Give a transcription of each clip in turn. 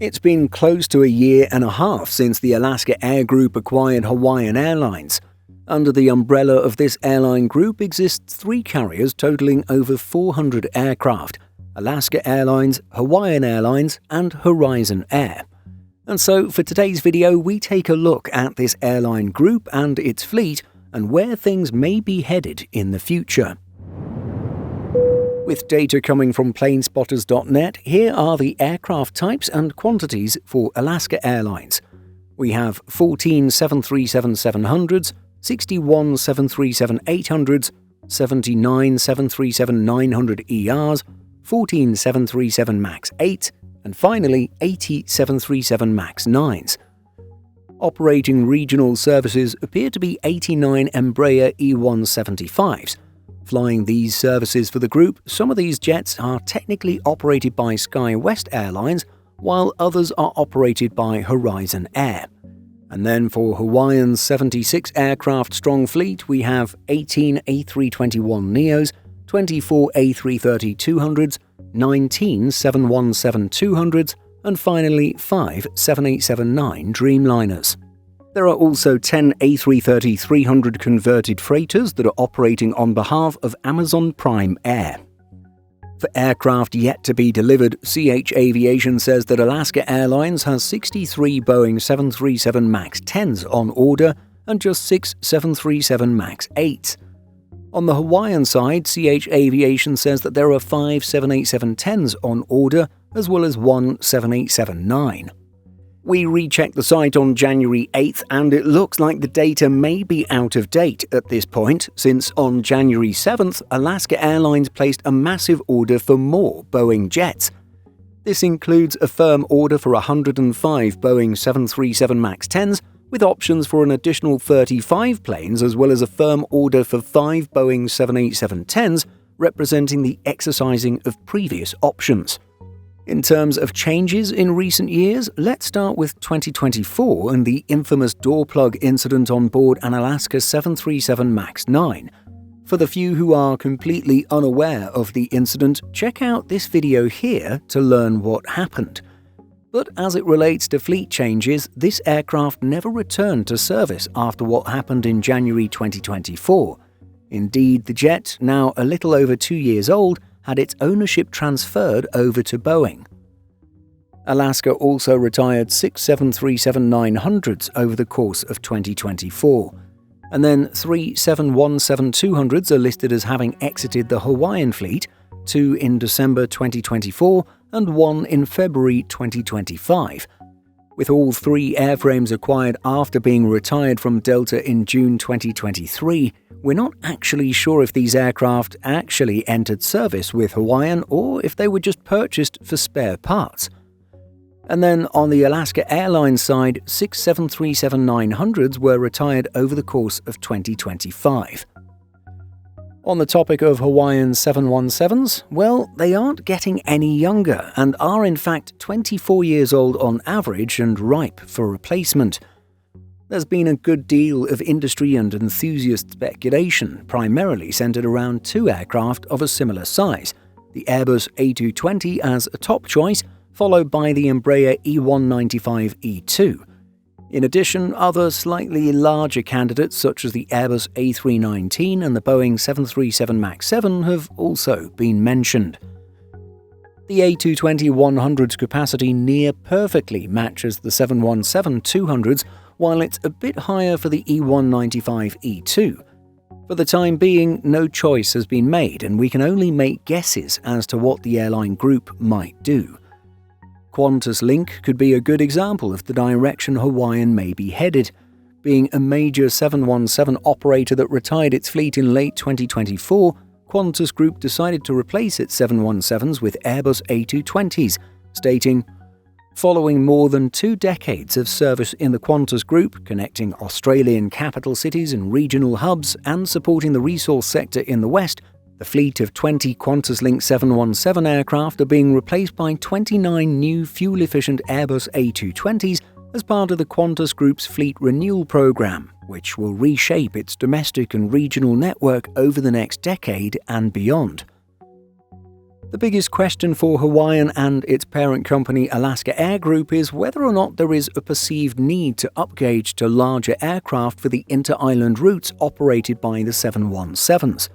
It's been close to a year and a half since the Alaska Air Group acquired Hawaiian Airlines. Under the umbrella of this airline group exists 3 carriers totaling over 400 aircraft: Alaska Airlines, Hawaiian Airlines, and Horizon Air. And so for today's video, we take a look at this airline group and its fleet and where things may be headed in the future. With data coming from planespotters.net, here are the aircraft types and quantities for Alaska Airlines. We have 14 737-700s, 61 737-800s, 79 737-900ERs, 14 737 MAX 8, and finally 80 737 MAX 9s. Operating regional services appear to be 89 Embraer E175s. Flying these services for the group, some of these jets are technically operated by SkyWest Airlines, while others are operated by Horizon Air. And then for Hawaiian's 76 aircraft strong fleet, we have 18 A321neos, 24 A330-200s, 19 717-200s, and finally 5 787-9 Dreamliners. There are also 10 A330-300 converted freighters that are operating on behalf of Amazon Prime Air. For aircraft yet to be delivered, CH Aviation says that Alaska Airlines has 63 Boeing 737 MAX 10s on order and just 6 737 MAX 8s. On the Hawaiian side, CH Aviation says that there are 5 787-10s on order as well as 1 787-9. We rechecked the site on January 8th and it looks like the data may be out of date at this point, since on January 7th, Alaska Airlines placed a massive order for more Boeing jets. This includes a firm order for 105 Boeing 737 MAX 10s, with options for an additional 35 planes, as well as a firm order for 5 Boeing 787-10s, representing the exercising of previous options. In terms of changes in recent years, let's start with 2024 and the infamous door plug incident on board an Alaska 737 MAX 9. For the few who are completely unaware of the incident, check out this video here to learn what happened. But as it relates to fleet changes, this aircraft never returned to service after what happened in January 2024. Indeed, the jet, now a little over 2 years old, had its ownership transferred over to Boeing. Alaska also retired 6 737-900s over the course of 2024. And then 3 717-200s are listed as having exited the Hawaiian fleet, 2 in December 2024 and 1 in February 2025. With all 3 airframes acquired after being retired from Delta in June 2023, we're not actually sure if these aircraft actually entered service with Hawaiian or if they were just purchased for spare parts. And then on the Alaska Airlines side, 6 737-900s were retired over the course of 2025. On the topic of Hawaiian 717s, well, they aren't getting any younger and are in fact 24 years old on average and ripe for replacement. There's been a good deal of industry and enthusiast speculation, primarily centered around 2 aircraft of a similar size, the Airbus A220 as a top choice, followed by the Embraer E195-E2. In addition, other slightly larger candidates such as the Airbus A319 and the Boeing 737 MAX 7 have also been mentioned. The A220-100's capacity near perfectly matches the 717-200's, while it's a bit higher for the E195-E2. For the time being, no choice has been made, and we can only make guesses as to what the airline group might do. Qantas Link could be a good example of the direction Hawaiian may be headed. Being a major 717 operator that retired its fleet in late 2024, Qantas Group decided to replace its 717s with Airbus A220s, stating, "Following more than 2 decades of service in the Qantas Group, connecting Australian capital cities and regional hubs and supporting the resource sector in the West, the fleet of 20 Qantas Link 717 aircraft are being replaced by 29 new fuel-efficient Airbus A220s as part of the Qantas Group's fleet renewal program, which will reshape its domestic and regional network over the next decade and beyond." The biggest question for Hawaiian and its parent company Alaska Air Group is whether or not there is a perceived need to upgauge to larger aircraft for the inter-island routes operated by the 717s.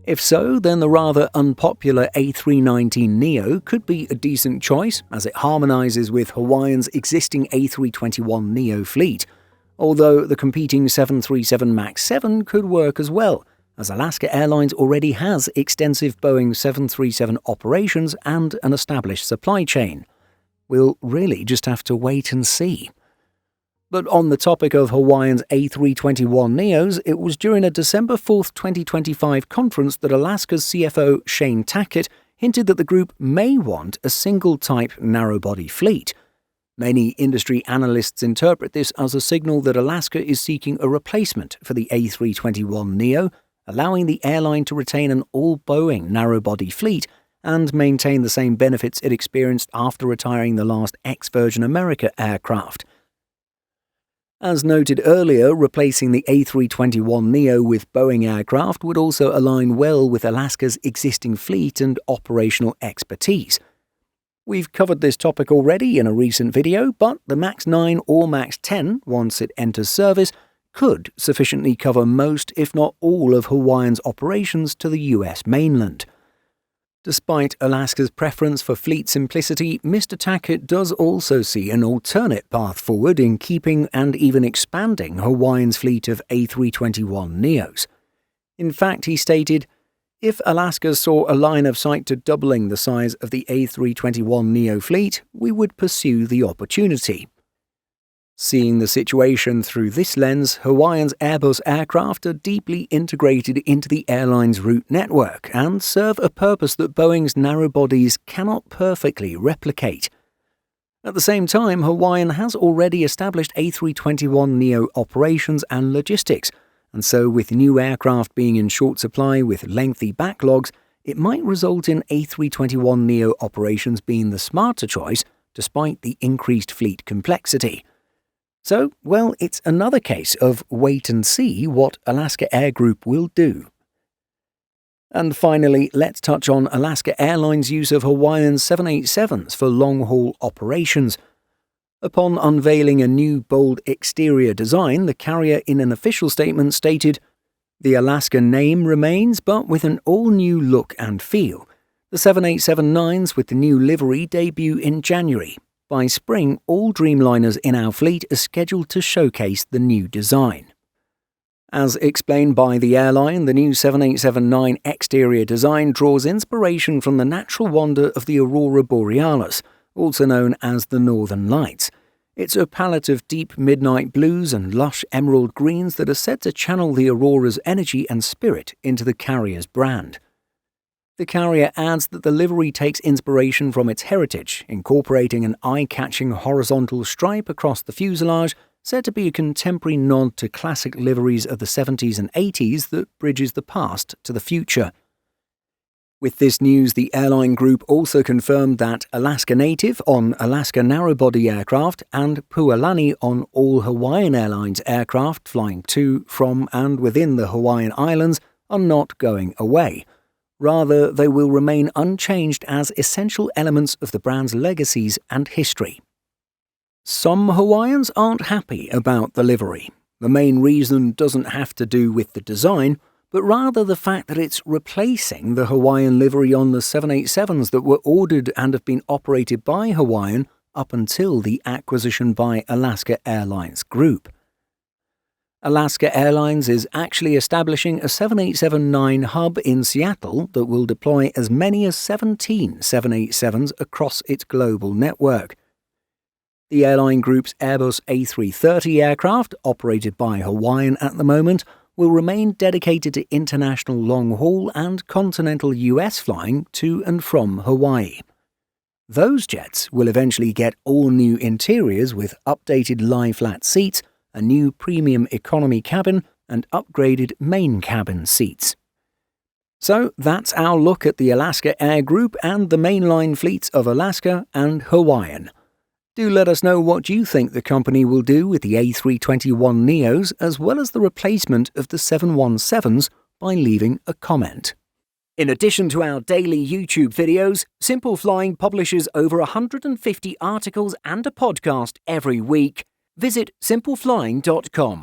If so, then the rather unpopular A319neo could be a decent choice as it harmonizes with Hawaiian's existing A321neo fleet, although the competing 737 MAX 7 could work as well, as Alaska Airlines already has extensive Boeing 737 operations and an established supply chain. We'll really just have to wait and see. But on the topic of Hawaiian's A321neos, it was during a December 4, 2025 conference that Alaska's CFO Shane Tackett hinted that the group may want a single-type narrow-body fleet. Many industry analysts interpret this as a signal that Alaska is seeking a replacement for the A321neo, allowing the airline to retain an all-Boeing narrow-body fleet and maintain the same benefits it experienced after retiring the last ex-Virgin America aircraft. As noted earlier, replacing the A321neo with Boeing aircraft would also align well with Alaska's existing fleet and operational expertise. We've covered this topic already in a recent video, but the MAX 9 or MAX 10, once it enters service, could sufficiently cover most, if not all, of Hawaiian's operations to the US mainland. Despite Alaska's preference for fleet simplicity, Mr. Tackett does also see an alternate path forward in keeping and even expanding Hawaiian's fleet of A321neos. In fact, he stated, "If Alaska saw a line of sight to doubling the size of the A321neo fleet, we would pursue the opportunity." Seeing the situation through this lens, Hawaiian's Airbus aircraft are deeply integrated into the airline's route network and serve a purpose that Boeing's narrow bodies cannot perfectly replicate. At the same time, Hawaiian has already established A321neo operations and logistics, and so with new aircraft being in short supply with lengthy backlogs, it might result in A321neo operations being the smarter choice despite the increased fleet complexity. So, well, it's another case of wait and see what Alaska Air Group will do. And finally, let's touch on Alaska Airlines' use of Hawaiian's 787s for long-haul operations. Upon unveiling a new bold exterior design, the carrier in an official statement stated, "The Alaska name remains, but with an all-new look and feel. The 787-9s with the new livery debut in January. By spring, all Dreamliners in our fleet are scheduled to showcase the new design." As explained by the airline, the new 787-9 exterior design draws inspiration from the natural wonder of the Aurora Borealis, also known as the Northern Lights. It's a palette of deep midnight blues and lush emerald greens that are said to channel the aurora's energy and spirit into the carrier's brand. The carrier adds that the livery takes inspiration from its heritage, incorporating an eye-catching horizontal stripe across the fuselage, said to be a contemporary nod to classic liveries of the 70s and 80s that bridges the past to the future. With this news, the airline group also confirmed that Alaska Native on Alaska narrow-body aircraft and Pualani on all Hawaiian Airlines aircraft flying to, from and within the Hawaiian Islands are not going away. Rather, they will remain unchanged as essential elements of the brand's legacies and history. Some Hawaiians aren't happy about the livery. The main reason doesn't have to do with the design, but rather the fact that it's replacing the Hawaiian livery on the 787s that were ordered and have been operated by Hawaiian up until the acquisition by Alaska Airlines Group. Alaska Airlines is actually establishing a 787-9 hub in Seattle that will deploy as many as 17 787s across its global network. The airline group's Airbus A330 aircraft, operated by Hawaiian at the moment, will remain dedicated to international long-haul and continental US flying to and from Hawaii. Those jets will eventually get all-new interiors with updated lie-flat seats, a new premium economy cabin, and upgraded main cabin seats. So that's our look at the Alaska Air Group and the mainline fleets of Alaska and Hawaiian. Do let us know what you think the company will do with the A321neos as well as the replacement of the 717s by leaving a comment. In addition to our daily YouTube videos, Simple Flying publishes over 150 articles and a podcast every week. Visit simpleflying.com.